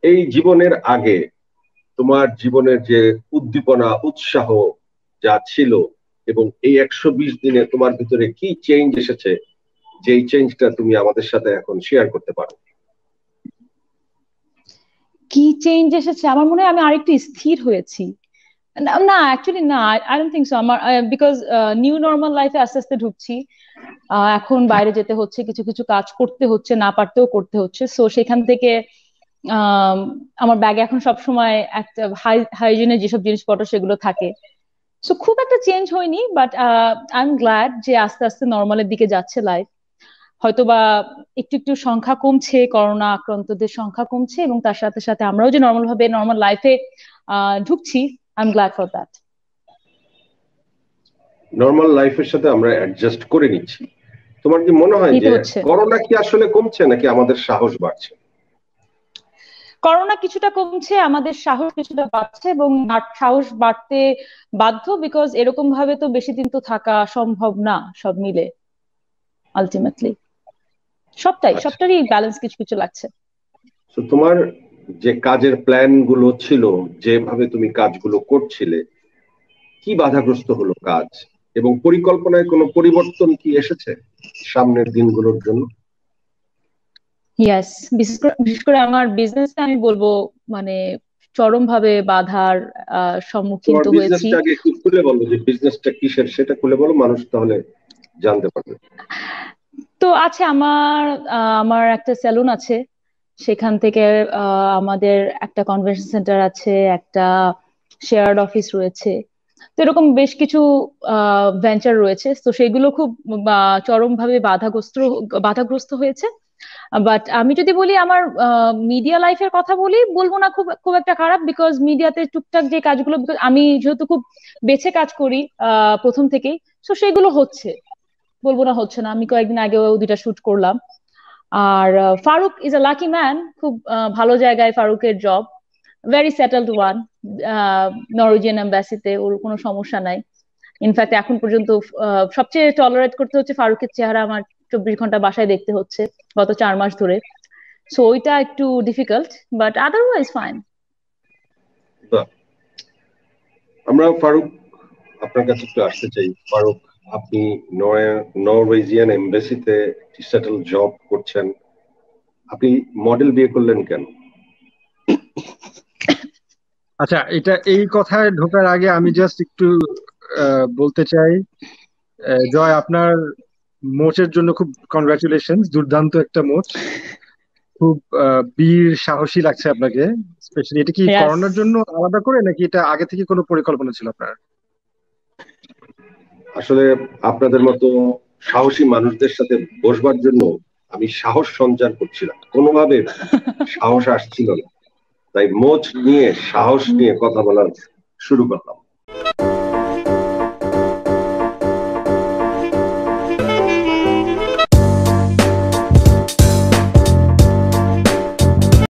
এই জীবনের আগে তোমার জীবনের যে উদ্দীপনা উৎসাহ যা ছিল, এবং এই 120 দিনে তোমার ভিতরে কি চেঞ্জ এসেছে, যেই চেঞ্জটা তুমি আমাদের সাথে এখন শেয়ার করতে পারো? কি চেঞ্জ এসেছে? আমার মনে হয় আমি আরেকটু স্থির হয়েছি। না না, অ্যাকচুয়ালি না, আই ডোন্ট থিঙ্ক সো। আমার বিকজ নিউ নর্মাল লাইফে আস্তে আস্তে ঢুকছি। এখন বাইরে যেতে হচ্ছে, কিছু কিছু কাজ করতে হচ্ছে, না পারতেও করতে হচ্ছে। সো সেখান থেকে আম, আমার ব্যাগে এখন সব সময় একটা হাইজিনের যেসব জিনিসপত্র সেগুলো থাকে। সো খুব একটা চেঞ্জ হয়নি, বাট আই এম গ্ল্যাড যে আস্তে আস্তে নর্মালের দিকে যাচ্ছে লাইফ। হয়তোবা একটু একটু সংখ্যা কমছে, করোনা আক্রান্তদের সংখ্যা কমছে, এবং তার সাথে সাথে আমরাও যে নর্মাল ভাবে নর্মাল লাইফে ঢুকছি। I am glad for that. Normal লাইফের সাথে আমরা অ্যাডজাস্ট করে নিচ্ছি। তোমার কি মনে হয় এই তো যে হচ্ছে। করোনা কি আসলে কমছে নাকি আমাদের সাহস বাড়ছে? করোনা কিছুটা কমছে, আমাদের সাহস কিছুটা বাড়ছে, এবং সাহস বাড়তে বাধ্য, বিকজ এরকম ভাবে তো বেশি দিন তো থাকা সম্ভব না সব মিলে আলটিমেটলি। আচ্ছা, সবটারই ব্যালেন্স কিছু কিছু লাগছে। তো তোমার যে কাজের প্ল্যান গুলো ছিল, যেভাবে তুমি কাজগুলো করছিলে, কি বাধাগ্রস্ত হলো কাজ, এবং পরিকল্পনায় কোনো পরিবর্তন কি এসেছে সামনের দিনগুলোর জন্য? ইয়াস, বিশেষ করে আমার বিজনেসটা আমি বলবো মানে চরম ভাবে বাধার সম্মুখীন তোমার তো হয়েছি। বিজনেসটা আগে একটু খুলে বলো, যে বিজনেসটা কিসের সেটা খুলে বলো, মানুষ তাহলে জানতে পারবে। তো আছে আমার একটা সেলুন আছে। সেখান থেকে আমাদের একটা কনভেনশন সেন্টার আছে, একটা শেয়ার্ড অফিস রয়েছে। তো এরকম বেশ কিছু ভেঞ্চার রয়েছে। তো সেগুলো খুব চরমভাবে বাধাগ্রস্ত হয়েছে। বাট আমি যদি বলি আমার মিডিয়া লাইফের কথা বলবো না খুব খুব একটা খারাপ, বিকজ মিডিয়াতে টুকটাক যে কাজগুলো, because আমি যেহেতু খুব বেছে কাজ করি প্রথম থেকেই। তো সেগুলো হচ্ছে, বলবো না হচ্ছে না। আমি কয়েকদিন আগেও দুইটা শুট করলাম। আর Faruk is a lucky man, খুব ভালো জায়গায় ফারুকের job, very settled one. Norwegian এম্বাসিতে ওর কোনো সমস্যা নাই। ইনফ্যাক্ট এখন পর্যন্ত সবচেয়ে টলারেট করতে হচ্ছে ফারুকের চেহারা আমার 24 ঘন্টা বাসায় দেখতে হচ্ছে গত 4 মাস ধরে। সো ওইটা একটু ডিফিকাল্ট, বাট আদারওয়াইজ ফাইন। বাহ। আমরা ফারুক, আপনার কাছে একটু আসতে চাই। ফারুক, আপনি নরওয়েজিয়ান এমবাসিতে সেটেল জব করছেন, আপনি মডেল বিয়ে করলেন কেন? আচ্ছা, এই কথায় ঢোকার আগে আমি জাস্ট একটু বলতে চাই, জয়, আপনার মোচের জন্য খুব কনগ্রাচুলেশন, দুর্দান্ত একটা মোচ। খুব বীর সাহসী লাগছে আপনাকে। স্পেশালি এটা কি ইয়াস। করোনার জন্য আলাদা করে, নাকি এটা আগে থেকে কোনো পরিকল্পনা ছিল আপনার? আসলে আপনাদের মতো সাহসী মানুষদের সাথে বসবার জন্য আমি সাহস সঞ্চার করছিলাম, কোনোভাবে সাহস আসছিল না, তাই মোচ নিয়ে সাহস নিয়ে কথা বলার শুরু করলাম।